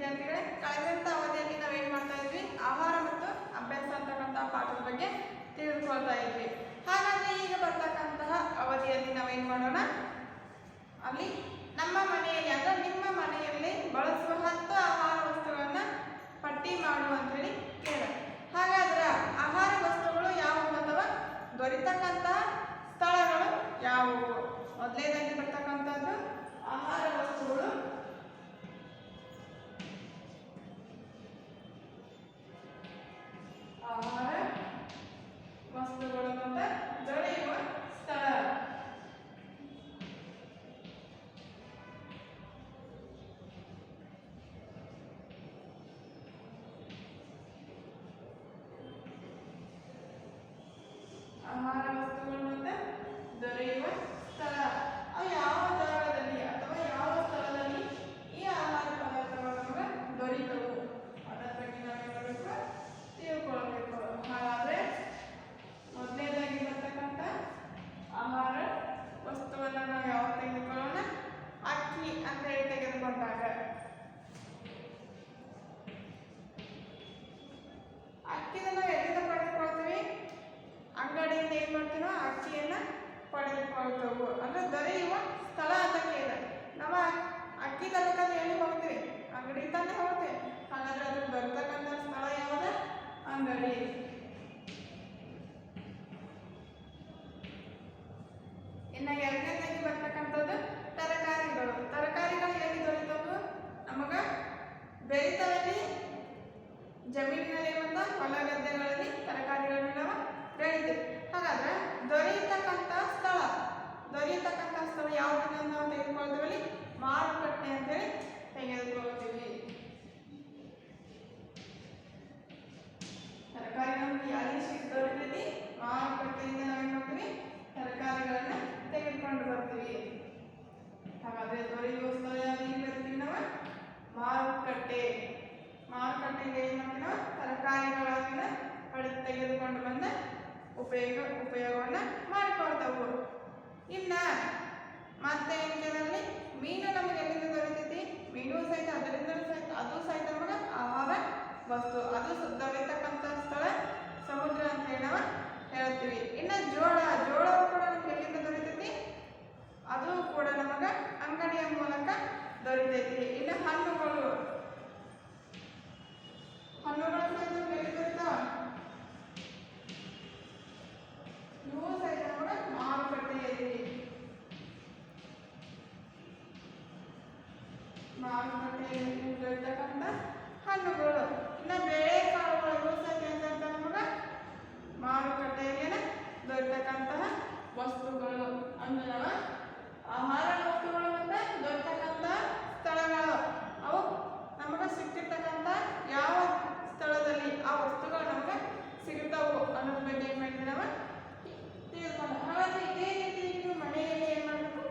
ವಿದ್ಯಾರ್ಥಿಗಳೇ, ಕಳೆದಂತ ಅವಧಿಯಲ್ಲಿ ನಾವೇನ್ ಮಾಡ್ತಾ ಇದ್ವಿ, ಆಹಾರ ಮತ್ತು ಅಭ್ಯಾಸ ಅಂತಕ್ಕಂತಹ ಪಾಠದ ಬಗ್ಗೆ ತಿಳಿದುಕೊಳ್ತಾ ಇದ್ವಿ. ಹಾಗಾದ್ರೆ ಈಗ ಬರ್ತಕ್ಕಂತಹ ಅವಧಿಯಲ್ಲಿ ನಾವೇನ್ ಮಾಡೋಣ, ಅಲ್ಲಿ ನಮ್ಮ ಮನೆಯಲ್ಲಿ ಅಂದ್ರೆ ನಿಮ್ಮ ಮನೆಯಲ್ಲಿ ಬಳಸುವ 10 ಆಹಾರ ವಸ್ತುಗಳನ್ನ ಪಟ್ಟಿ ಮಾಡು ಅಂತ ಹೇಳಿ ಕೇಳ. ಹಾಗಾದ್ರೆ ಆಹಾರ ವಸ್ತುಗಳು ಯಾವುವು ಅಥವಾ ದೊರೆತಕ್ಕಂತಹ ಸ್ಥಳಗಳು ಯಾವುವು? ಮೊದಲನೇದಾಗಿ ಬರ್ತಕ್ಕಂಥದ್ದು ಆಹಾರ ವಸ್ತುಗಳು. ಆಹಾರ ವಸ್ತುಗಳು ಅಂತ ದೊರೆಯುವ ಸ್ಥಳ. ಆಹಾರ ವಸ್ತುಗಳು ಅಂತ ದೊರೆಯುವ ಸ್ಥಳ. ಅವು ಯಾವ ಜಾಗದಲ್ಲಿ ಅಥವಾ ಯಾವ ಸ್ಥಳದಲ್ಲಿ ಈ ಆಹಾರ ಪದಾರ್ಥಗಳು ನಮಗೆ ದೊರೀತವು ಅದರ ಬಗ್ಗೆ ನಾವೇನು ಮಾಡಬೇಕು, ತಿಳ್ಕೊಳ್ಬೇಕು. ಹಾಗಾದ್ರೆ ಮೊದಲನೇದಾಗಿ ಬರ್ತಕ್ಕಂಥ ಆಹಾರ ವಸ್ತುವನ್ನು ನಾವು ಯಾವಾಗ ತೆಗೆದುಕೊಳ್ಳೋಣ, ಅಕ್ಕಿ ಅಂತ ಹೇಳಿ ತೆಗೆದುಕೊಂಡಾಗ ಅಕ್ಕಿನ ನಾವು ಎಲ್ಲಿಂದ ಪಡೆದುಕೊಳ್ತೀವಿ? ಅಂಗಡಿಯಿಂದ ಏನ್ ಮಾಡ್ತೀನೋ ಅಕ್ಕಿಯನ್ನ ಪಡೆದುಕೊಳ್ತೇವೆ. ಅಂದ್ರೆ ದೊರೆಯುವ ಸ್ಥಳ ಅಂತ ಕೇಳ. ನಮ್ಮ ಅಕ್ಕಿ ತರಕಾರಿ ಎಲ್ಲಿ ಹೋಗ್ತೀವಿ? ಅಂಗಡಿ ತಾನೇ ಹೋಗ್ತೇವೆ. ಹಾಗಾದ್ರೆ ಅದು ದೊರೆತಕ್ಕಂಥ ಸ್ಥಳ ಯಾವುದು? ಅಂಗಡಿ. ಇನ್ನ ಎರಡನೇದಾಗಿ ಬರ್ತಕ್ಕಂಥದ್ದು ತರಕಾರಿಗಳು. ತರಕಾರಿಗಳು ಎಲ್ಲಿ ದೊರೆತವು? ನಮಗ ಬೆಳಿತದಲ್ಲಿ ಜಮೀನಿನಲ್ಲಿ ಮತ್ತು ಹೊಲ ಗದ್ದೆಗಳಲ್ಲಿ ತರಕಾರಿಗಳನ್ನ ನಾವು ಬೆಳಿತೀವಿ. ಹಾಗಾದ್ರೆ ದೊರೆಯತಕ್ಕಂಥ ಸ್ಥಳ ಯಾವುದನ್ನ ನಾವು ತೆಗೆದುಕೊಳ್ತೀವಿ? ಮಾರುಕಟ್ಟೆ ಅಂತೇಳಿ ತೆಗೆದುಕೊಳ್ತೀವಿ. ತರಕಾರಿಗಳನ್ನು ಯಾರಿಗೆ ದೊರೆತೈತಿ? ಮಾರುಕಟ್ಟೆಯಿಂದ ನಾವೇನ್ ಮಾಡ್ತೀವಿ? ತರಕಾರಿಗಳನ್ನ ತೆಗೆದುಕೊಂಡು ಬರ್ತೀವಿ. ಹಾಗಾದ್ರೆ ದೊರೆಯುವ ಸ್ಥಳ ಯಾರಿಗೆ ಬರ್ತೀವಿ ನಾವು? ಮಾರುಕಟ್ಟೆ. ಮಾರುಕಟ್ಟೆಗೆ ಏನ್ ಮಾಡ್ತೀವಿ ನಾವು? ತರಕಾರಿಗಳನ್ನ ತೆಗೆದುಕೊಂಡು ಬಂದ ಉಪಯೋಗವನ್ನ ಮಾಡಿಕೊಳ್ತಾವು. ಇನ್ನ ಮತ್ತೆ ಏನಲ್ಲಿ ಮೀನು ನಮಗೆ ಎಲ್ಲಿಂದ ದೊರೆತೈತಿ? ಮೀನು ಸಹಿತ ಅದು ಸಹಿತ ನಮಗೆ ಆಹಾರ ವಸ್ತು. ಅದು ದೊರೆತಕ್ಕಂಥ ಸ್ಥಳ ಸಮುದ್ರ ಅಂತ ಹೇಳಿ ನಾವು ಹೇಳ್ತೀವಿ. ಇನ್ನ ಜೋಳವು ಕೂಡ ನಮ್ಗೆ ಎಲ್ಲಿಂದ ದೊರೆತೈತಿ? ಅದು ಕೂಡ ನಮಗ ಅಂಗಡಿಯ ಮೂಲಕ ದೊರೆತೈತಿ. ಇನ್ನು ಹಣ್ಣುಗಳು ಸಹಿತ ಎಲ್ಲಿ ದೊರೆತಾವ? ಇವು ಸಹಿತ ನಮಗ ಮಾರುಕಟ್ಟೆಯಲ್ಲಿ ದೊರೆತಕ್ಕಂಥ ಹಣ್ಣುಗಳು. ಇನ್ನು ಬೇಳೆ ಕಾಳುಗಳು ಸಹಿತ ಅಂತ ನಮಗ ಮಾರುಕಟ್ಟೆಯಲ್ಲಿ ದೊರೆತಕ್ಕಂತಹ ವಸ್ತುಗಳು. ಅಂದ್ರೆ ನಾವು ಆಹಾರ ವಸ್ತುಗಳು ಮತ್ತೆ ದೊರೆತಕ್ಕಂಥ ಸ್ಥಳಗಳು, ಅವು ನಮಗೆ ಸಿಗ್ತಿರ್ತಕ್ಕಂಥ ಯಾವ ಸ್ಥಳದಲ್ಲಿ ಆ ವಸ್ತುಗಳು ನಮಗೆ ಸಿಗ್ತಾವು ಅನ್ನೋದ್ರ ಬಗ್ಗೆ ಏನ್ ಮಾಡಿದ್ವಿ ನಾವು ತಿಳ್ಕೊಂಡು. ಹಾಗಾದ್ರೆ ಇದೇ ರೀತಿ ನೀವು ಮನೆಯಲ್ಲಿ ಏನ್ ಮಾಡಬೇಕು,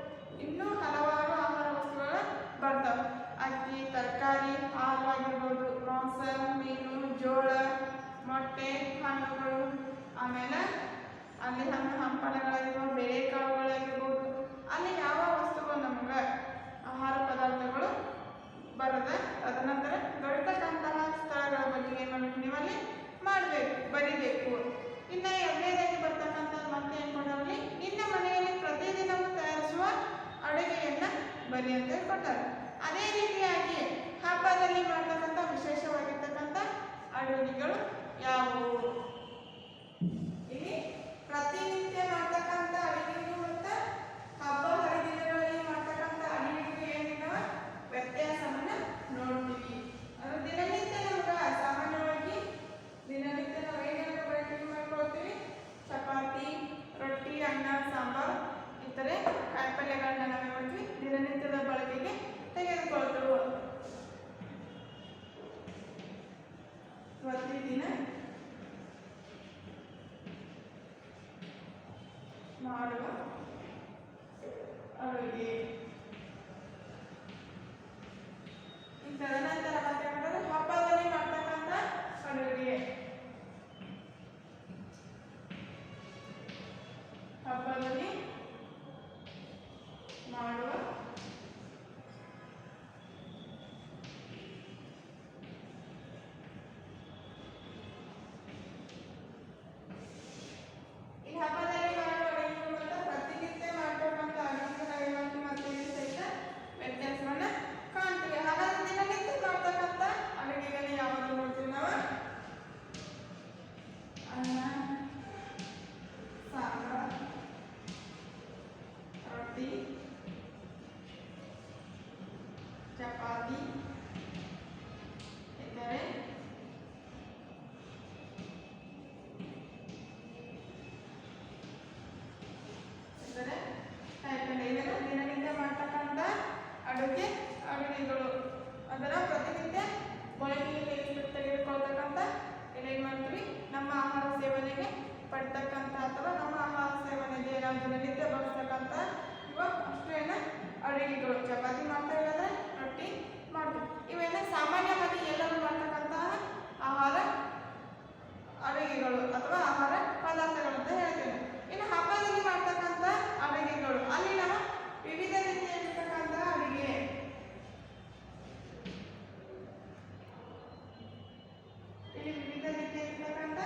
ಇನ್ನೂ ಹಲವಾರು ಆಹಾರ ವಸ್ತುಗಳು ಬರ್ತಾವೆ. ಅಕ್ಕಿ, ತರಕಾರಿ, ಹಾಲು ಆಗಿರ್ಬೋದು, ಮಾಂಸ, ಮೀನು, ಜೋಳ, ಮೊಟ್ಟೆ, ಹಣ್ಣುಗಳು, ಆಮೇಲೆ ಅಲ್ಲಿ ಹಂಪಲಗಳಾಗಿರ್ಬೋದು, ಬೇಳೆ ಕಾಳುಗಳಾಗಿರ್ಬೋದು, ಅಲ್ಲಿ ಯಾವ ವಸ್ತುಗಳು ನಮ್ಗೆ ಆಹಾರ ಪದಾರ್ಥಗಳು ಬರದ ತದನಂತರ ದೊರೆತಕ್ಕಂತಹ ಸ್ಥಳಗಳ ಬಗ್ಗೆ ಏನ್ ಮಾಡಬೇಕು, ನೀವಲ್ಲಿ ಬರಿಬೇಕು. ಇನ್ನ ಎರಡನೇದಾಗಿ ಬರ್ತಕ್ಕಂಥದ್ದು ಮತ್ತೆ ಏನ್ ಕೊಟ್ಟಲ್ಲಿ, ನಿನ್ನ ಮನೆಯಲ್ಲಿ ಪ್ರತಿದಿನವೂ ತಯಾರಿಸುವ ಅಡುಗೆಯನ್ನ ಬರಿ ಅಂತ ಕೊಟ್ಟಾರೆ. ಅದೇ ರೀತಿಯಾಗಿ ಹಬ್ಬದಲ್ಲಿ ಮಾಡ್ತಕ್ಕಂಥ ವಿಶೇಷವಾಗಿರ್ತಕ್ಕಂಥ ಅಡುಗೆಗಳು ಯಾವುವು? ಇಲ್ಲಿ ಪ್ರತಿನಿತ್ಯ ಮಾಡ್ತಕ್ಕಂಥ ಅಡುಗೆಗೂ ಮತ್ತು ಹಬ್ಬ ಹರಿದಿನಗಳಲ್ಲಿ ಮಾಡ್ತಕ್ಕಂಥ ಅಡುಗೆಗೂ ಏನಿಲ್ಲ ವ್ಯತ್ಯಾಸವನ್ನ ನೋಡ್ತೀವಿ. ಅದು ದಿನನಿತ್ಯ ನಮ್ಗೆ ಸಾಮಾನ್ಯವಾಗಿ ದಿನನಿತ್ಯ ನಾವು ಏನೇನು ಬಳಕೆ ಮಾಡ್ಕೊಳ್ತೀವಿ? ಚಪಾತಿ ಇದ್ದರೆ ಇದನ್ನು ದಿನನಿತ್ಯ ಮಾಡ್ತಕ್ಕಂಥ ಅಡುಗೆಗಳು ಅದರ ಪ್ರತಿನಿತ್ಯ ಬಳಕೆಗೆ ತೆಗೆದುಕೊಳ್ತಕ್ಕಂಥ ಏನೇನು ಮಾಡ್ತೀವಿ ನಮ್ಮ ಆಹಾರ ಸೇವನೆಗೆ ಪಡ್ತಕ್ಕಂಥ ಅಥವಾ ನಮ್ಮ ಆಹಾರ ಸೇವನೆಗೆ ನಾವು ದಿನನಿತ್ಯ ಬಳಸ್ತಕ್ಕಂಥ ಇವ ಅಷ್ಟೇನ ಅಡುಗೆಗಳು. ಚಪಾತಿ ಮಾಡ್ತಾ ಇರೋದ್ರೆ ರೊಟ್ಟಿ ಮಾಡ್ತೀವಿ. ಇವೆಲ್ಲ ಸಾಮಾನ್ಯವಾಗಿ ಎಲ್ಲರೂ ಮಾಡ್ತಕ್ಕಂತಹ ಆಹಾರ ಅಡುಗೆಗಳು ಅಥವಾ ಆಹಾರ ಪದಾರ್ಥಗಳು ಅಂತ ಹೇಳ್ತೇವೆ. ಇನ್ನು ಹಬ್ಬದಲ್ಲಿ ಮಾಡ್ತಕ್ಕಂಥ ಅಡುಗೆಗಳು ಅಲ್ಲಿ ನಾವು ವಿವಿಧ ರೀತಿಯಾಗಿರ್ತಕ್ಕಂಥ ಅಡುಗೆ ಇಲ್ಲಿ ವಿವಿಧ ರೀತಿಯಾಗಿರ್ತಕ್ಕಂಥ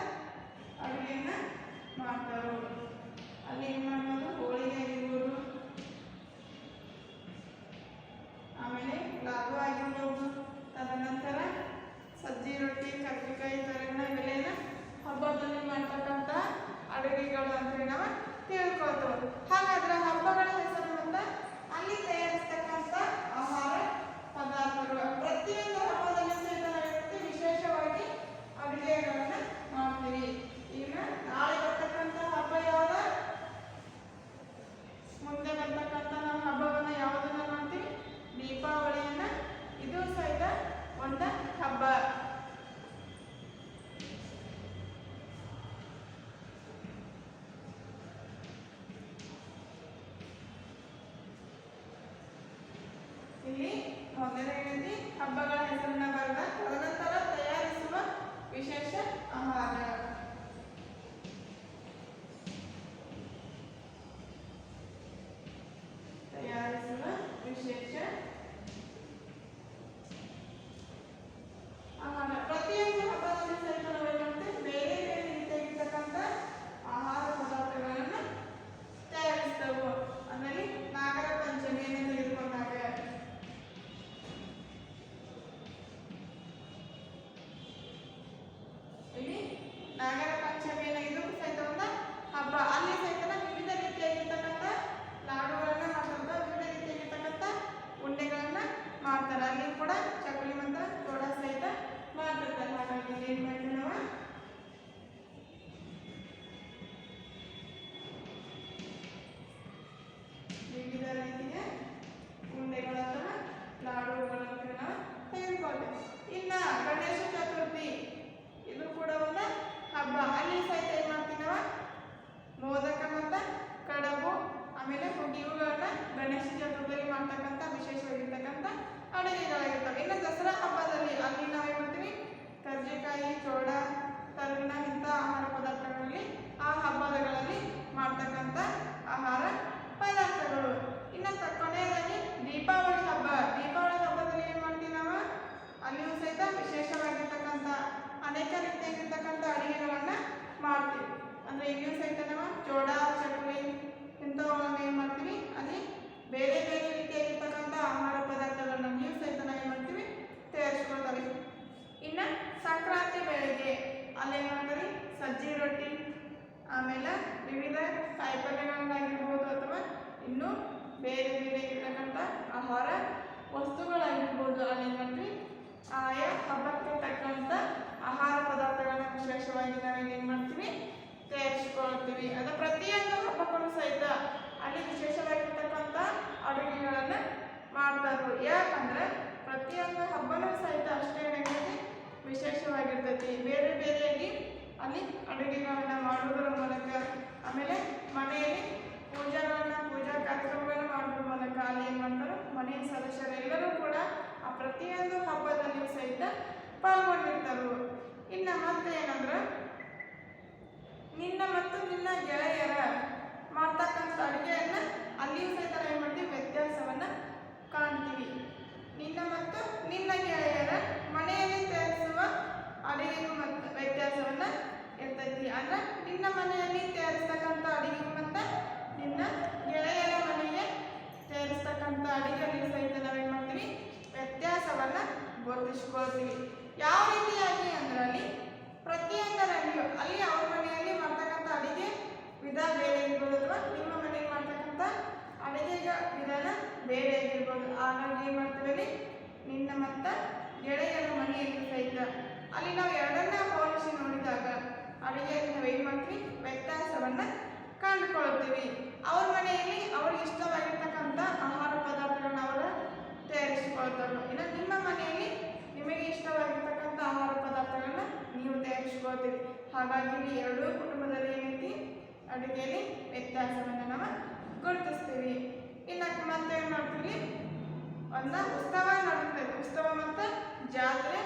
ಅಡುಗೆಯನ್ನ ಮಾಡ್ತಾರೆ. ಅಲ್ಲಿ ಏನು ಮಾಡ್ಬೋದು, ಹೋಳಿಗೆ ಆಗಿರ್ಬೋದು, ಆಮೇಲೆ ಲಾಡು ಆಗಿರ್ಬೋದು, ತದನಂತರ ಸಜ್ಜಿ ರೊಟ್ಟಿ, ಕರ್ಜಿಕಾಯಿ ತರಗಿನ ಬೆಲೆನ ಹಬ್ಬದಲ್ಲಿ ಮಾಡ್ತಕ್ಕಂಥ ಅಡುಗೆಗಳು ಅಂತೇಳಿ ನಾವು ತಿಳ್ಕೊಳ್ತೇವೆ. ಹಾಗಾದ್ರೆ ಹಬ್ಬಗಳ ಹೆಸರು ಅಂತ ಅಲ್ಲಿ ತಯಾರಿಸ್ತಕ್ಕಂಥ ಆಹಾರ ಪದಾರ್ಥಗಳು ಪ್ರತಿಯೊಂದು ಹಬ್ಬದಲ್ಲಿ ವಿಶೇಷವಾಗಿ ಅಡುಗೆಗಳನ್ನ ಮಾಡ್ತೀವಿ. ಈಗ ನಾಳೆ ಬರ್ತಕ್ಕಂಥ ಹಬ್ಬ ಯಾವ್ದು, ಮುಂದೆ ಬರ್ತಕ್ಕಂಥ ನಾವು ಹಬ್ಬವನ್ನ ಯಾವುದನ್ನ ಮಾಡ್ತೀವಿ, ದೀಪಾವಳಿಯನ್ನ. ಇದು ಸಹಿತ ಒಂದು ಹಬ್ಬ. ಇಲ್ಲಿ ಮೊದಲನೇది ಹಬ್ಬಗಳ ಹೆಸರನ್ನ ಬರೆದ ತದನಂತರ ತಯಾರಿಸುವ ವಿಶೇಷ ಆಹಾರ. ತಯಾರಿಸುವ ವಿಶೇಷ ಆಹಾರ. ಪ್ರತಿಯೊಂದು ಹಬ್ಬದಲ್ಲಿ ಸಹಿತ ನಾವೇನಂತೆ ಬೇರೆ ಬೇರೆ ರೀತಿಯಾಗಿರ್ತಕ್ಕಂಥ ಆಹಾರ ಪದಾರ್ಥಗಳನ್ನು ತಯಾರಿಸ್ತೇವೆ. ಅದರಲ್ಲಿ ನಾಗರ ಪಂಚಮಿಯನ್ನು ತೆಗೆದುಕೊಂಡಾಗ ಇಲ್ಲಿ ನಾಗರ ಪಂಚಮಿಯನ್ನು ಇದು ಸಹಿತ ಒಂದು ಹಬ್ಬ. ಅಲ್ಲಿ ಸಹಿತ ವಿವಿಧ ರೀತಿಯಾಗಿರ್ತಕ್ಕಂಥ ಲಾಡುಗಳನ್ನ ಮಾಡ್ತಾರೆ, ವಿವಿಧ ರೀತಿಯಾಗಿರ್ತಕ್ಕಂಥ ಉಂಡೆಗಳನ್ನ ಮಾಡ್ತಾರೆ. ಅಲ್ಲಿ ಕೂಡ ಚಕ್ಕುಲಿ ಮತ್ತು ತೋಡ ಸಹಿತ ಮಾಡ್ತಿರ್ತಾರೆ. ಹಾಗಾಗಿ ಏನ್ ಮಾಡ್ತೀವಿ ನಾವು, ವಿವಿಧ ರೀತಿಯ ಉಂಡೆಗಳು ಅಥವಾ ಲಾಡುಗಳನ್ನು ನಾವು ತೆಗೆದುಕೊಳ್ತೇವೆ. ಇನ್ನ ಗಣೇಶ ಚತುರ್ಥಿ ಇದು ಕೂಡ ಒಂದು ಹಬ್ಬ. ಅಲ್ಲಿ ಸಹಿತ ಏನ್ ಮಾಡ್ತೀವಿ ನಾವು, ಮೋದಕ ಮತ್ತು ಕಡಬು ಆಮೇಲೆ ಹುಗ್ಗಿ ಇವುಗಳನ್ನ ಗಣೇಶ ಚತುರ್ಥಿಯಲ್ಲಿ ಮಾಡ್ತಕ್ಕಂಥ ವಿಶೇಷವಾಗಿರ್ತಕ್ಕಂಥ ಅಡುಗೆಗಳಾಗಿರ್ತವೆ. ಇನ್ನು ದಸರಾ ಹಬ್ಬದಲ್ಲಿ ಅಲ್ಲಿ ನಾವೇನ್ ಮಾಡ್ತೀವಿ, ಕರ್ಜಿಕಾಯಿ, ಚೋಡ, ತರುಣ ಇಂಥ ಆಹಾರ ಪದಾರ್ಥಗಳಲ್ಲಿ ಆ ಹಬ್ಬಗಳಲ್ಲಿ ಮಾಡ್ತಕ್ಕಂಥ ಆಹಾರ ಪದಾರ್ಥಗಳು. ಇನ್ನು ಕೊನೆಯದಾಗಿ ದೀಪಾವಳಿ ಹಬ್ಬ. ದೀಪಾವಳಿ ಹಬ್ಬದಲ್ಲಿ ಏನ್ ಮಾಡ್ತೀವಿ ನಾವು, ಅಲ್ಲಿಯೂ ಸಹಿತ ವಿಶೇಷವಾಗಿರ್ತಕ್ಕಂಥ ಅನೇಕ ರೀತಿಯಾಗಿರ್ತಕ್ಕಂಥ ಅಡುಗೆಗಳನ್ನ ಮಾಡ್ತೀವಿ. ಅಂದ್ರೆ ಇಲ್ಲಿಯೂ ಸಹಿತ ನಾವು ಚೋಡ, ಚಕ್ಕುಲಿ ಇಂಥವುಗಳನ್ನ ಏನ್ ಮಾಡ್ತೀವಿ, ಅಲ್ಲಿ ಬೇರೆ ಬೇರೆ ರೀತಿಯಾಗಿರ್ತಕ್ಕಂಥ ಆಹಾರ ಪದಾರ್ಥಗಳನ್ನ ನೀವು ಸಹಿತ ನಾವು ಏನ್ ಮಾಡ್ತೀವಿ, ತಯಾರಿಸ್ಕೊಳ್ತೀವಿ. ಇನ್ನು ಸಂಕ್ರಾಂತಿ ಬೆಳೆಗೆ ಅಲ್ಲಿ ಏನ್ ಮಾಡ್ತೀವಿ, ಸಜ್ಜಿ ರೊಟ್ಟಿ ಆಮೇಲೆ ವಿವಿಧ ಕಾಯಿಪಲ್ಯಗಳನ್ನಾಗಿರ್ಬೋದು ಅಥವಾ ಇನ್ನೂ ಬೇರೆ ಬೇರೆ ಇರ್ತಕ್ಕಂಥ ಆಹಾರ ವಸ್ತುಗಳಾಗಿರ್ಬೋದು ಅಲ್ಲಿ ಏನ್ ಮಾಡ್ತೀವಿ, ಆಯಾ ಹಬ್ಬಕ್ಕೆ ತಕ್ಕಂಥ ಆಹಾರ ಪದಾರ್ಥಗಳನ್ನ ವಿಶೇಷವಾಗಿ ನಾವೇನು ಮಾಡ್ತೀವಿ, ತಯಾರಿಸಿಕೊಳ್ತೀವಿ. ಅದು ಪ್ರತಿಯೊಂದು ಹಬ್ಬಕ್ಕೂ ಸಹಿತ ಅಲ್ಲಿ ವಿಶೇಷವಾಗಿರ್ತಕ್ಕಂಥ ಅಡುಗೆಗಳನ್ನು ಮಾಡ್ತಾರೆ. ಯಾಕಂದ್ರೆ ಪ್ರತಿಯೊಂದು ಹಬ್ಬನೂ ಸಹಿತ ಅಷ್ಟೇ ವಿಶೇಷವಾಗಿರ್ತೈತಿ. ಬೇರೆ ಬೇರೆಯಾಗಿ ಅಲ್ಲಿ ಅಡುಗೆಗಳನ್ನ ಮಾಡುವುದರ ಮೂಲಕ ಆಮೇಲೆ ಮನೆಯಲ್ಲಿ ಪೂಜಾ ಕಾರ್ಯಕ್ರಮಗಳನ್ನು ಮಾಡೋದ್ರ ಮೂಲಕ ಅಲ್ಲಿ ಏನು ಮಾಡ್ತಾರೆ, ಮನೆಯ ಸದಸ್ಯರೆಲ್ಲರೂ ಕೂಡ ಆ ಪ್ರತಿಯೊಂದು ಹಬ್ಬದಲ್ಲಿಯೂ ಸಹಿತ ಪಾಲ್ಗೊಂಡಿರ್ತಾರೆ. ಇನ್ನು ಮತ್ತೆ ಏನಂದ್ರೆ, ನಿನ್ನ ಮತ್ತು ನಿನ್ನ ಗೆಳೆಯರ ಮಾಡ್ತಕ್ಕಂಥ ಅಡುಗೆಯನ್ನು ಅಲ್ಲಿಯೂ ಸಹಿತ ಏನು ಮಾಡ್ತೀವಿ, ವ್ಯತ್ಯಾಸವನ್ನು ಕಾಣ್ತೀವಿ. ನಿನ್ನ ಮತ್ತು ನಿನ್ನ ಗೆಳೆಯರ ಮನೆಯಲ್ಲಿ ತಯಾರಿಸುವ ಅಡುಗೆಗೂ ಮತ್ತು ವ್ಯತ್ಯಾಸವನ್ನು ಇರ್ತೈತಿ. ಅಂದ್ರೆ ನಿನ್ನ ಮನೆಯಲ್ಲಿ ತಯಾರಿಸ್ತಕ್ಕಂಥ ಅಡುಗೆಗೂ ಮತ್ತು ನಿನ್ನ ಗೆಳೆಯರ ಮನೆಗೆ ತಯಾರಿಸ್ತಕ್ಕಂಥ ಅಡುಗೆಯಲ್ಲಿ ಸಹಿತ ನಾವೇನು ಮಾಡ್ತೀವಿ, ವ್ಯತ್ಯಾಸವನ್ನು ಗುರುತಿಸ್ಕೊಳ್ತೀವಿ. ಯಾವ ರೀತಿಯಾಗಿ ಅಂದ್ರೆ ಅಲ್ಲಿ ಪ್ರತಿಯೊಂದರಲ್ಲಿಯೂ ಅಲ್ಲಿ ಅವ್ರ ಮನೆಯಲ್ಲಿ ಮಾಡ್ತಕ್ಕಂಥ ಅಡುಗೆ ವಿಧ ಬೇರೆ ಇರ್ಬೋದು ಅಥವಾ ನಿಮ್ಮ ಮನೆಯಲ್ಲಿ ಮಾಡ್ತಕ್ಕಂಥ ಅಡುಗೆ ವಿಧಾನ ಬೇರೆ ಆಗಿರ್ಬೋದು. ಹಾಗಾಗಿ ಏನು ಮಾಡ್ತೀವಿ, ನಿನ್ನ ನಾವು ಎರಡನ್ನ ಹೋಲಿಸಿ ನೋಡಿದಾಗ ಅಡುಗೆಯಲ್ಲಿ ನಾವು ಏನು ಮಾಡ್ತೀವಿ, ವ್ಯತ್ಯಾಸವನ್ನ ಕಂಡುಕೊಳ್ತೀವಿ. ಅವ್ರ ಮನೆಯಲ್ಲಿ ಅವ್ರಿಗೆ ಇಷ್ಟವಾಗಿರ್ತಕ್ಕಂಥ ಆಹಾರ ಪದಾರ್ಥಗಳನ್ನ ಅವರು ತಯಾರಿಸಿಕೊಳ್ತಾರೆ. ಇನ್ನು ನಿಮ್ಮ ಮನೆಯಲ್ಲಿ ನಿಮಗೆ ಇಷ್ಟವಾಗಿರ್ತಕ್ಕಂಥ ಆಹಾರ ಪದಾರ್ಥಗಳನ್ನ ನೀವು ತಯಾರಿಸಿಕೊಳ್ತೀರಿ. ಹಾಗಾಗಿ ಎರಡೂ ಕುಟುಂಬದಲ್ಲಿ ಏನೈತಿ, ಅಡುಗೆಯಲ್ಲಿ ವ್ಯತ್ಯಾಸವನ್ನು ನಾವು ಗುರುತಿಸ್ತೀವಿ. ಇನ್ನು ಮತ್ತೆ ಏನು ಮಾಡ್ತೀವಿ, ಒಂದು ಉತ್ಸವ ನಡೀತದೆ. ಉತ್ಸವ ಮತ್ತು ಜಾತ್ರೆ,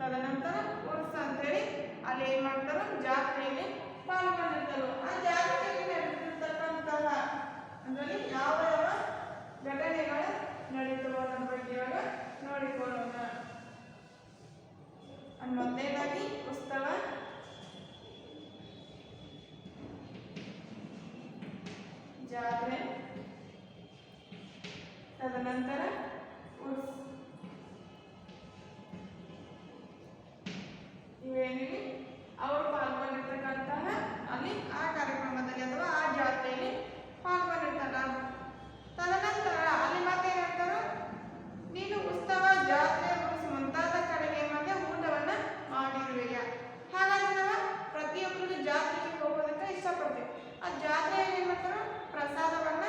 ತದನಂತರ ಉರ್ಸ ಅಂತೇಳಿ ಅಲ್ಲಿ ಏನು ಮಾಡ್ತಾರೋ ಜಾತ್ರೆಯಲ್ಲಿ ಪಾಲ್ಗೊಂಡಿರ್ತಾರೆ. ಆ ಜಾತ್ರೆಯಲ್ಲಿ ನಡೆದಿರ್ತಕ್ಕಂತಹ ಅದರಲ್ಲಿ ಯಾವ ಯಾವ ಘಟನೆಗಳು ನಡೀತವೋ ಅನ್ನೋ ಬಗ್ಗೆ ಇವಾಗ ನೋಡಿಕೊಳ್ಳೋಣ. ಮೊದಲನೇದಾಗಿ ಉತ್ಸವ, ಜಾತ್ರೆ, ತದನಂತರ ಉರ್ಸ್. ಇವೇನಿವೆ ಅವರು ಪಾಲ್ಗೊಂಡಿರ್ತಕ್ಕಂತಹ ಅಲ್ಲಿ ಆ ಕಾರ್ಯಕ್ರಮದಲ್ಲಿ ಅಥವಾ ಆ ಜಾತ್ರೆಯಲ್ಲಿ ಪಾಲ್ಗೊಂಡಿರ್ತಾರ. ತದನಂತರ ಅಲ್ಲಿ ಮತ್ತೆ ಏನ್ ಹೇಳ್ತಾರೋ, ನೀನು ಉತ್ಸವ, ಜಾತ್ರೆ, ಉರ್ಸ್ ಮುಂತಾದ ಕಡೆಗೆ ಮತ್ತೆ ಊಟವನ್ನ ಮಾಡಿರುವೆಯ. ಹಾಗಾಗಿ ನಾವು ಪ್ರತಿಯೊಬ್ಬರು ಜಾತ್ರೆಗೆ ಹೋಗೋದಕ್ಕೆ ಇಷ್ಟಪಡ್ತೀವಿ. ಆ ಜಾತ್ರೆಯಲ್ಲಿ ಏನ್ ಮಾಡ್ತಾರೋ ಪ್ರಸಾದವನ್ನ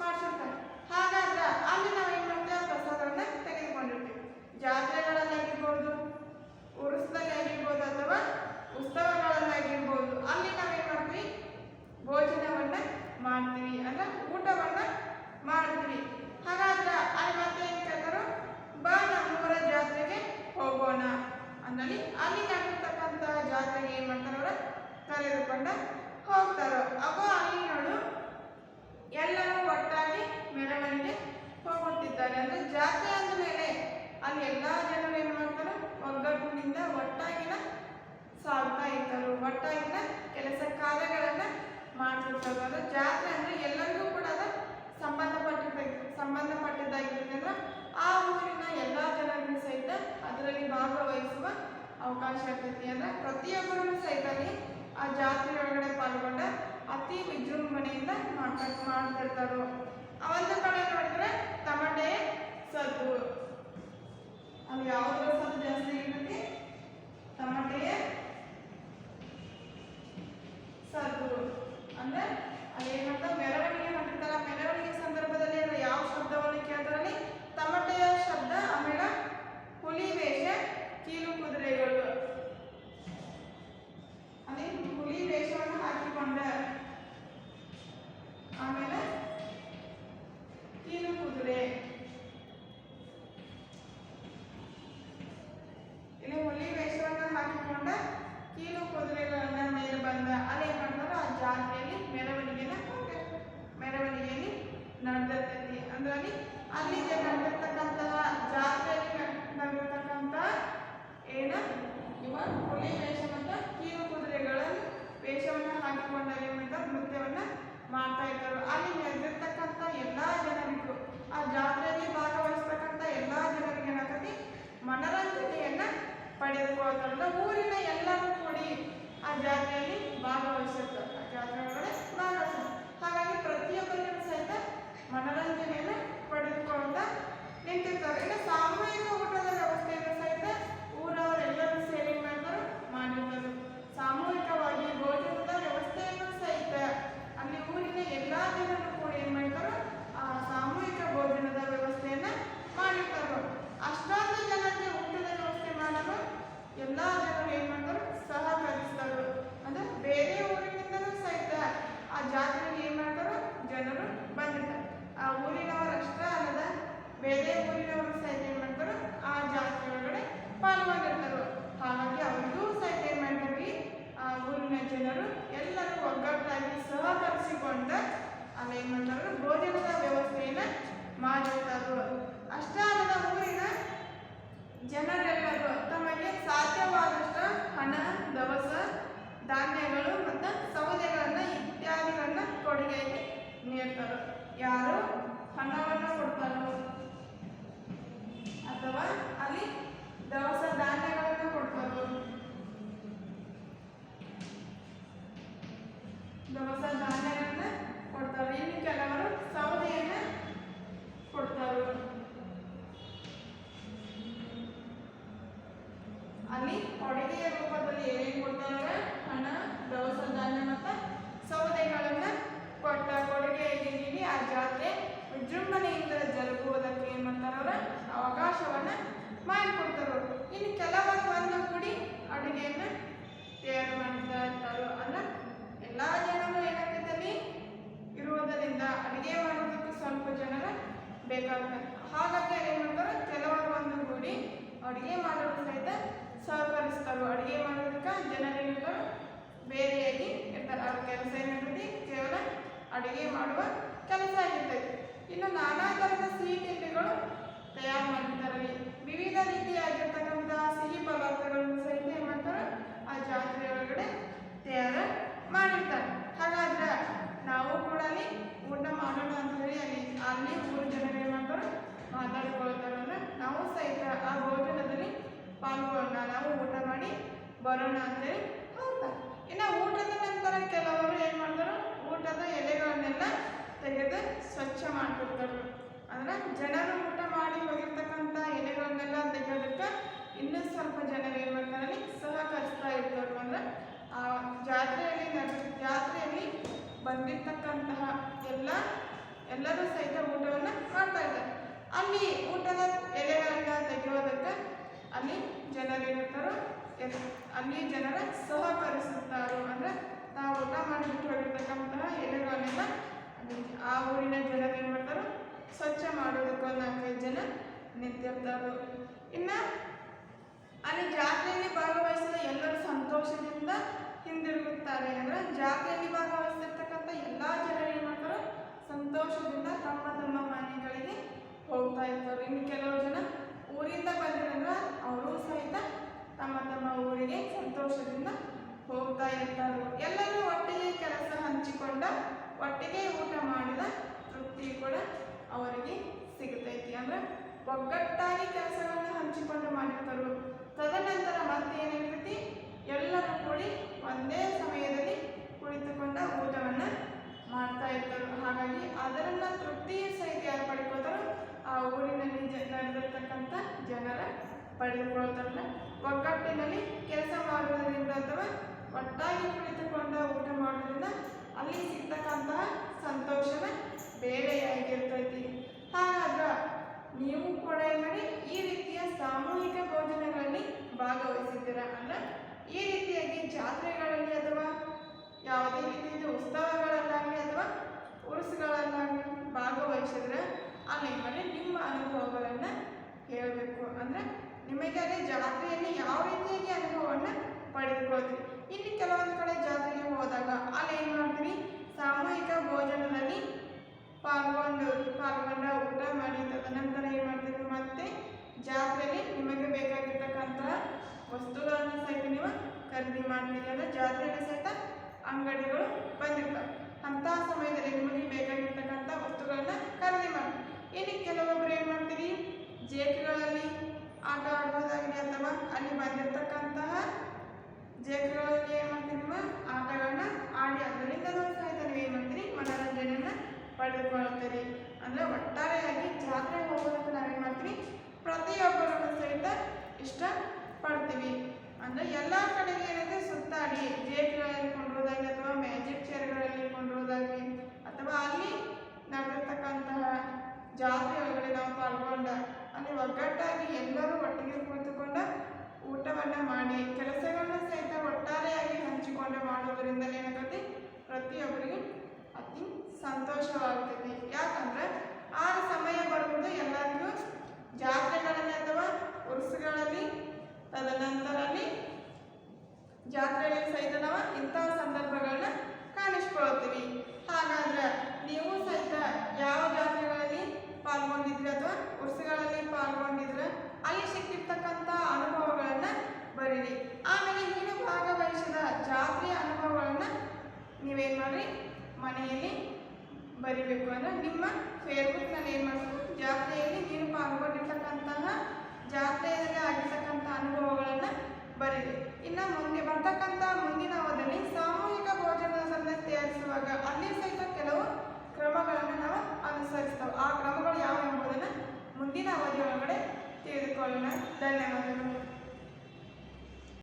ಮಾಡಿಸಿರ್ತಾರೆ. ಹಾಗಾದ್ರೆ ಅಲ್ಲಿ ನಾವು ಏನ್ ಮಾಡ್ತೇವೆ, ಪ್ರಸಾದವನ್ನ ತೆಗೆದುಕೊಂಡಿರ್ತೀವಿ. ಜಾತ್ರೆಗಳಲ್ಲಾಗಿರ್ಬೋದು, ಉರ್ಸ್ದಲ್ಲಿ ಆಗಿರ್ಬೋದು, ಅಥವಾ ಉತ್ಸವಗಳಲ್ಲಾಗಿರ್ಬೋದು, ಅಲ್ಲಿ ನಾವೇನ್ ಮಾಡ್ತೀವಿ, ಭೋಜನವನ್ನ ಮಾಡ್ತೀವಿ, ಅಂದ್ರೆ ಊಟವನ್ನ ಮಾಡ್ತೀವಿ. ಹಾಗಾದ್ರೆ ಅಲ್ಲಿ ಮತ್ತೆ ಏನ್ ಕೇಳ್ತಾರೋ, ಬಾ ನಮ್ಮೂರ ಜಾತ್ರೆಗೆ ಹೋಗೋಣ ಅಂದಲ್ಲಿ ಅಲ್ಲಿ ನಡೆದಿರ್ತಕ್ಕಂಥ ಜಾತ್ರೆಗೆ ಏನ್ ಮಾಡ್ತಾರ, ಅವರ ಕರೆದುಕೊಂಡ ಹೋಗ್ತಾರೋ. ಅಗೋ ಅಲ್ಲಿ ನೋಡು ಎಲ್ಲರೂ ಒಟ್ಟಾಗಿ ಮೆರವಣಿಗೆ ಹೋಗುತ್ತಿದ್ದಾರೆ. ಅಂದ್ರೆ ಜಾತ್ರೆ ಅಂದ ಮೇಲೆ ಅಲ್ಲಿ ಎಲ್ಲಾ ಜನರು ಏನ್ ಮಾಡ್ತಾರೆ, ಒಗ್ಗಟ್ಟಿನಿಂದ ಒಟ್ಟಾಗಿನ ಸಾಗ್ತಾ ಇರ್ತಾರೆ, ಒಟ್ಟಾಗಿನ ಕೆಲಸ ಕಾರ್ಯಗಳನ್ನ ಮಾಡ್ತಿರ್ತಾರೆ. ಅಂದ್ರೆ ಜಾತ್ರೆ ಅಂದ್ರೆ ಎಲ್ಲರಿಗೂ ಕೂಡ ಅದು ಸಂಬಂಧಪಟ್ಟಿದ್ದಾಗಿರುತ್ತೆ. ಅಂದ್ರೆ ಆ ಊರಿನ ಎಲ್ಲಾ ಜನರಿಗೂ ಸಹಿತ ಅದರಲ್ಲಿ ಭಾಗವಹಿಸುವ ಅವಕಾಶ ಇರ್ತೈತಿ. ಅಂದ್ರೆ ಪ್ರತಿಯೊಬ್ಬರೂ ಸಹಿತ ಆ ಜಾತ್ರೆ ಒಳಗಡೆ ಪಾಲ್ಗೊಂಡ ಅತಿ ವಿಜೃಂಭಣೆಯಿಂದ ಮಾಡ್ತಿರ್ತಾರೋ. ಒಂದು ಕಡೆ ನೋಡಿದ್ರೆ ತಮಟೆ ಸದ್ದು, ಅಲ್ಲಿ ಯಾವುದರ ಸದ್ದು ಜಾಸ್ತಿ ಇರ್ತೈತಿ, ತಮಟೆಯ ಸದ್ದು. ಅಂದ್ರೆ ಅಲ್ಲಿ ಏನಂತ ಮೆರವಣಿಗೆ ಮಾಡಿರ್ತಾರ. ಮೆರವಣಿಗೆ ಸಂದರ್ಭದಲ್ಲಿ ಯಾವ ಶಬ್ದವನ್ನು ಕೇಳ್ತಾರಲ್ಲಿ, ತಮಟೆಯ ಶಬ್ದ, ಆಮೇಲೆ ಹುಲಿ ವೇಷ, ಕೀಲು ಕುದುರೆಗಳು. ಅಲ್ಲಿ ಹುಲಿ ವೇಷವನ್ನು ಹಾಕಿಕೊಂಡ, ಆಮೇಲೆ ಕೀಲು ಕುದುರೆ. ಇಲ್ಲಿ ಹುಲಿ ವೇಷವನ್ನು ಹಾಕಿಕೊಂಡ ಕೀಲು ಕುದುರೆಗಳನ್ನ ಮೇಲೆ ಬಂದ ಅಲ್ಲಿ ಏನ್ ಮಾಡ್ತಾರೋ ಆ ಜಾತ್ರೆಯಲ್ಲಿ ಮೆರವಣಿಗೆಯಲ್ಲಿ ನಡೆದಿರ್ತೈತಿ. ಅಂದ್ರೆ ಅಲ್ಲಿ ನಡೆದಿರ್ತಕ್ಕಂತಹ ಜಾತ್ರೆಯಲ್ಲಿ ನಡೆದಿರ್ತಕ್ಕಂಥ ಏನ ಇವ ಹುಲಿ ವೇಷ ಮತ್ತು ಕೀಲು ಕುದುರೆಗಳ ವೇಷವನ್ನ ಹಾಕಿಕೊಂಡ ನೃತ್ಯವನ್ನ ಮಾಡ್ತಾ ಇರ್ತಾರೆ. ಅಲ್ಲಿ ನಡೆದಿರ್ತಕ್ಕಂಥ ಎಲ್ಲಾ ಜನರಿಗೂ, ಆ ಜಾತ್ರೆಯಲ್ಲಿ ಭಾಗವಹಿಸ್ತಕ್ಕಂಥ ಎಲ್ಲಾ ಜನರಿಗೆ ಏನಾಗ್ತೈತಿ, ಮನರಂಜನೆಯನ್ನ ಪಡೆದುಕೊಳ್ತಾರೆ. ಊರಿನ ಎಲ್ಲರೂ ಕೂಡಿ ಆ ಜಾತ್ರೆಯಲ್ಲಿ ಭಾಗವಹಿಸಿರ್ತಾರೆ, ಆ ಜಾತ್ರೆ ಒಳಗಡೆ ಭಾಗವಹಿಸ್ತಾರೆ. ಹಾಗಾಗಿ ಪ್ರತಿಯೊಬ್ಬರಿಗೂ ಸಹಿತ ಮನರಂಜನೆಯನ್ನ ಪಡೆದುಕೊಳ್ತಾ ನಿಂತಿರ್ತಾರೆ. ಇನ್ನು ಸಾಮೂಹಿಕ ಅಲ್ಲಿ ಕೊಡುಗೆಯ ರೂಪದಲ್ಲಿ ಏನೇನು ಕೊಡ್ತಾರೆ? ಹಣ, ದವಸ ಧಾನ್ಯ ಮತ್ತು ಸೌದೆಗಳನ್ನು ಕೊಟ್ಟ ಕೊಡುಗೆಯಾಗಿ ನೀಡಿ ಆ ಜಾತ್ರೆ ವಿಜೃಂಭಣೆಯಿಂದ ಜರುಗುವುದಕ್ಕೆ ಏನು ಮಾಡ್ತಾರೆ? ಅವರ ಅವಕಾಶವನ್ನು ಮಾಡಿಕೊಡ್ತಾರೆ. ಇನ್ನು ಕೆಲವರು ಒಂದುಗೂಡಿ ಅಡುಗೆಯನ್ನು ತಯಾರು ಮಾಡ್ತಾ ಇರ್ತಾರೆ. ಅಂದ್ರೆ ಎಲ್ಲ ಜನರು ಏನಾಗ್ತದಲ್ಲಿ ಇರುವುದರಿಂದ ಅಡುಗೆ ಮಾಡೋದಕ್ಕೆ ಸ್ವಲ್ಪ ಜನರು ಬೇಕಾಗ್ತದೆ. ಹಾಗಾಗಿ ಏನು ಮಾಡ್ತಾರೆ? ಕೆಲವರು ಒಂದುಗೂಡಿ ಅಡುಗೆ ಮಾಡೋದು ಸಹಿತ ಸಹಕರಿಸ್ತಾರೆ. ಅಡುಗೆ ಮಾಡೋದಕ್ಕೆ ಜನರೇನಿರ್ತಾರೆ ಬೇರೆಯಾಗಿ ಇರ್ತಾರೆ. ಅವ್ರ ಕೆಲಸ ಏನಿರ್ತೈತಿ ಕೇವಲ ಅಡುಗೆ ಮಾಡುವ ಕೆಲಸ ಆಗಿರ್ತೈತಿ. ಇನ್ನು ನಾನಾ ಥರದ ಸಿಹಿ ತಿಂಡಿಗಳು ತಯಾರು ಮಾಡಿರ್ತಾರೆ. ವಿವಿಧ ರೀತಿಯಾಗಿರ್ತಕ್ಕಂತಹ ಸಿಹಿ ಪದಾರ್ಥಗಳನ್ನು ಸಹಿತ ಏನು ಮಾಡ್ತಾರೆ? ಆ ಜಾತ್ರೆ ಒಳಗಡೆ ತಯಾರು ಮಾಡಿರ್ತಾರೆ. ಹಾಗಾದ್ರೆ ನಾವು ಕೂಡ ಅಲ್ಲಿ ಊಟ ಮಾಡೋಣ ಅಂತ ಹೇಳಿ ಅಲ್ಲಿ ಊರು ಜನರು ಏನು ಮಾಡ್ತಾರೆ? ಮಾತಾಡ್ಕೊಳ್ತಾರೆ. ಅಂದ್ರೆ ನಾವು ಸಹಿತ ಆ ಭೋಜನದಲ್ಲಿ ಪಾಲ್ಗೊಳ್ಳೋಣ, ನಾವು ಊಟ ಮಾಡಿ ಬರೋಣ ಅಂತೇಳಿ ಹೋಗ್ತಾರೆ. ಇನ್ನು ಊಟದ ನಂತರ ಕೆಲವರು ಏನು ಮಾಡ್ತಾರೆ? ಊಟದ ಎಲೆಗಳನ್ನೆಲ್ಲ ತೆಗೆದು ಸ್ವಚ್ಛ ಮಾಡ್ಕೊಡ್ತಾರೆ. ಅಂದ್ರೆ ಜನರು ಊಟ ಮಾಡಿ ಹೋಗಿರ್ತಕ್ಕಂಥ ಎಲೆಗಳನ್ನೆಲ್ಲ ತೆಗೆಯೋದಕ್ಕೆ ಇನ್ನೂ ಸ್ವಲ್ಪ ಜನರು ಏನು ಮಾಡ್ತಾರೆ? ಅಲ್ಲಿ ಸಹಕರಿಸ್ತಾ ಇರ್ತಾರೆ. ಅಂದ್ರೆ ಆ ಜಾತ್ರೆಯಲ್ಲಿ ಬಂದಿರ್ತಕ್ಕಂತಹ ಎಲ್ಲರೂ ಸಹಿತ ಊಟವನ್ನು ಮಾಡ್ತಾ ಇದ್ದಾರೆ. ಅಲ್ಲಿ ಊಟದ ಎಲೆಗಳನ್ನ ತೆಗೆಯೋದಕ್ಕೆ ಅಲ್ಲಿ ಜನರೇನಿರ್ತಾರೋ ಅಲ್ಲಿ ಜನರ ಸಹಕರಿಸುತ್ತಾರೆ. ಅಂದ್ರೆ ನಾವು ಊಟ ಮಾಡಿಬಿಟ್ಟು ಹೋಗಿರ್ತಕ್ಕಂತಹ ಎಲೆಗಳನ್ನೆಲ್ಲ ಆ ಊರಿನ ಜನರು ಏನು ಮಾಡ್ತಾರೋ ಸ್ವಚ್ಛ ಮಾಡೋದಕ್ಕೆ 4-5 ಜನ ನಿಂತಿರ್ತಾರೆ. ಇನ್ನು ಅಲ್ಲಿ ಜಾತ್ರೆಯಲ್ಲಿ ಭಾಗವಹಿಸಿದ ಎಲ್ಲರೂ ಸಂತೋಷದಿಂದ ಹಿಂದಿರುಗುತ್ತಾರೆ. ಅಂದ್ರೆ ಜಾತ್ರೆಯಲ್ಲಿ ಭಾಗವಹಿಸಿರ್ತಕ್ಕಂಥ ಎಲ್ಲ ಜನರು ಏನು ಮಾಡ್ತಾರೋ ಸಂತೋಷದಿಂದ ತಮ್ಮ ತಮ್ಮ ಮನೆಗಳಿಗೆ ಹೋಗ್ತಾ ಇರ್ತಾರೆ. ಇನ್ನು ಕೆಲವು ಜನ ಊರಿಂದ ಬಂದಿರಂದ್ರೆ ಅವರು ಸಹಿತ ತಮ್ಮ ತಮ್ಮ ಊರಿಗೆ ಸಂತೋಷದಿಂದ ಹೋಗ್ತಾ ಇರ್ತಾರೆ. ಎಲ್ಲರೂ ಒಟ್ಟಿಗೆ ಕೆಲಸ ಹಂಚಿಕೊಂಡ ಒಟ್ಟಿಗೆ ಊಟ ಮಾಡಿದ ತೃಪ್ತಿ ಕೂಡ ಅವರಿಗೆ ಸಿಗುತ್ತೈತಿ. ಅಂದ್ರೆ ಒಗ್ಗಟ್ಟಾಗಿ ಕೆಲಸಗಳನ್ನು ಹಂಚಿಕೊಂಡು ಮಾಡಿರ್ತಾರೆ. ತದನಂತರ ಮತ್ತೆ ಏನಿರ್ತೈತಿ? ಎಲ್ಲರೂ ಕೂಡಿ ಒಂದೇ ಸಮಯದಲ್ಲಿ ಕುಳಿತುಕೊಂಡ ಊಟವನ್ನು ಮಾಡ್ತಾ ಇರ್ತಾರೆ. ಹಾಗಾಗಿ ಅದರನ್ನ ತೃಪ್ತಿ ಸಹಿತ ಯಾರು ಪಡ್ಕೊಳ್ತಾರೋ ಆ ಊರಿನಲ್ಲಿ ನಡೆದಿರ್ತಕ್ಕಂಥ ಜನರ ಪಡೆದುಕೊಳ್ತಾರೆ. ಒಗ್ಗಟ್ಟಿನಲ್ಲಿ ಕೆಲಸ ಮಾಡುವುದರಿಂದ ಅಥವಾ ಒಟ್ಟಾಗಿ ಕುಳಿತುಕೊಂಡ ಊಟ ಮಾಡೋದ್ರಿಂದ ಅಲ್ಲಿ ಸಿಗ್ತಕ್ಕಂತಹ ಸಂತೋಷನ ಬೇರೆಯಾಗಿರ್ತೈತಿ. ಹಾಗಾದ್ರೆ ನೀವು ಕೂಡ ಮಾಡಿ ಈ ರೀತಿಯ ಸಾಮೂಹಿಕ ಭೋಜನಗಳಲ್ಲಿ ಭಾಗವಹಿಸಿದ್ದೀರಾ? ಅಂದ್ರೆ ಈ ರೀತಿಯಾಗಿ ಜಾತ್ರೆಗಳಲ್ಲಿ ಅಥವಾ ಯಾವುದೇ ರೀತಿಯ ಉತ್ಸವಗಳಲ್ಲಾಗಲಿ ಅಥವಾ ಉರುಸುಗಳಲ್ಲಾಗಲಿ ಭಾಗವಹಿಸಿದ್ರೆ ಅಲ್ಲಿ ಮಾಡಿ ನಿಮ್ಮ ಅನುಭವಗಳನ್ನು ಹೇಳಬೇಕು. ಅಂದರೆ ನಿಮಗೆ ಅದೇ ಜಾತ್ರೆಯಲ್ಲಿ ಯಾವ ರೀತಿಯಾಗಿ ಅನುಭವವನ್ನು ಪಡೆದುಕೊಳ್ತೀರಿ. ಇನ್ನು ಕೆಲವೊಂದು ಕಡೆ ಜಾತ್ರೆಗೆ ಹೋದಾಗ ಅಲ್ಲಿ ಏನು ಮಾಡ್ತೀರಿ? ಸಾಮೂಹಿಕ ಭೋಜನದಲ್ಲಿ ಪಾಲ್ಗೊಂಡ ಊಟ ಮಾಡಿ ತದನಂತರ ಏನು ಮಾಡ್ತೀವಿ? ಮತ್ತೆ ಜಾತ್ರೆಯಲ್ಲಿ ನಿಮಗೆ ಬೇಕಾಗಿರ್ತಕ್ಕಂತಹ ವಸ್ತುಗಳನ್ನು ಸಹಿತ ನೀವು ಖರೀದಿ ಮಾಡ್ತೀರಿ. ಅಂದರೆ ಜಾತ್ರೆಯಲ್ಲಿ ಸಹಿತ ಅಂಗಡಿಗಳು ಬಂದಿರ್ತವೆ. ಅಂತಹ ಸಮಯದಲ್ಲಿ ನಿಮಗೆ ಬೇಕಾಗಿರ್ತಕ್ಕಂಥ ವಸ್ತುಗಳನ್ನು ಖರೀದಿ ಮಾಡಿ. ಇನ್ನು ಕೆಲವೊಬ್ಬರು ಏನು ಮಾಡ್ತೀರಿ? ಜೇಕುಗಳಲ್ಲಿ ಆಟ ಆಡೋದಾಗಲಿ ಅಥವಾ ಅಲ್ಲಿ ಬಂದಿರತಕ್ಕಂತಹ ಜೇಕುಗಳಲ್ಲಿ ಏನು ಮಾಡ್ತೀರಿ? ನಿಮ್ಮ ಆಟಗಳನ್ನ ಆಡಿ ಅದರಿಂದ ಸಹಿತ ನೀವು ಏನು ಮಾಡ್ತೀರಿ? ಮನೋರಂಜನೆಯನ್ನು ಪಡೆದುಕೊಳ್ಳುತ್ತೀರಿ. ಅಂದರೆ ಒಟ್ಟಾರೆಯಾಗಿ ಜಾತ್ರೆಗೆ ಹೋಗೋದಕ್ಕೆ ನಾವೇನು ಮಾಡ್ತೀವಿ? ಪ್ರತಿಯೊಬ್ಬರನ್ನು ಸಹಿತ ಇಷ್ಟಪಡ್ತೀವಿ. ಅಂದರೆ ಎಲ್ಲ ಕಡೆಗೆ ಏನಿದೆ ಸುತ್ತಾಡಿ ಜೇಕುಗಳಲ್ಲಿ ಕೊಂಡೋದಾಗಲಿ ಅಥವಾ ಮ್ಯಾಜಿಕ್ ಚೇರ್ಗಳಲ್ಲಿ ಕೊಂಡೋದಾಗಲಿ ಅಥವಾ ಅಲ್ಲಿ ನಡೆದಿರ್ತಕ್ಕಂತಹ ಜಾತ್ರೆ ಒಳಗಡೆ ನಾವು ಪಾಲ್ಗೊಂಡ ಅಲ್ಲಿ ಒಗ್ಗಟ್ಟಾಗಿ ಎಲ್ಲರೂ ಒಟ್ಟಿಗೆ ಕುಳಿತುಕೊಂಡ ಊಟವನ್ನು ಮಾಡಿ ಕೆಲಸಗಳನ್ನ ಸಹಿತ ಒಟ್ಟಾರೆಯಾಗಿ ಹಂಚಿಕೊಂಡು ಮಾಡೋದರಿಂದ ಏನಾಗುತ್ತೆ? ಪ್ರತಿಯೊಬ್ಬರಿಗೂ ಅತಿ ಸಂತೋಷವಾಗುತ್ತದೆ. ಯಾಕಂದ್ರೆ ಆ ಸಮಯ ಬರುವುದು ಎಲ್ಲರಿಗೂ ಜಾತ್ರೆಗಳಲ್ಲಿ ಅಥವಾ ಉರುಸುಗಳಲ್ಲಿ ತದನಂತರಲ್ಲಿ ಜಾತ್ರೆಯಲ್ಲಿ ಸಹಿತ ನಾವು ಇಂತಹ ಸಂದರ್ಭಗಳನ್ನ ಕಾಣಿಸ್ಕೊಳ್ತೀವಿ. ಹಾಗಾದ್ರೆ ನೀವು ಸಹಿತ ಯಾವ ಜಾತ್ರೆಗಳಲ್ಲಿ ಪಾಲ್ಗೊಂಡಿದ್ರೆ ಅಥವಾ ಉರುಸುಗಳಲ್ಲಿ ಪಾಲ್ಗೊಂಡಿದ್ರೆ ಅಲ್ಲಿ ಸಿಕ್ಕಿರ್ತಕ್ಕಂಥ ಅನುಭವಗಳನ್ನು ಬರೀರಿ. ಆಮೇಲೆ ನೀನು ಭಾಗವಹಿಸಿದ ಜಾತ್ರೆಯ ಅನುಭವಗಳನ್ನು ನೀವೇನು ಮಾಡಿರಿ? ಮನೆಯಲ್ಲಿ ಬರಿಬೇಕು. ಅಂದರೆ ನಿಮ್ಮ ಫೇಸ್ಬುಕ್ನಲ್ಲಿ ಏನು ಮಾಡಬೇಕು? ಜಾತ್ರೆಯಲ್ಲಿ ನೀನು ಪಾಲ್ಗೊಂಡಿರ್ತಕ್ಕಂತಹ ಜಾತ್ರೆಯಲ್ಲಿ ಆಗಿರ್ತಕ್ಕಂಥ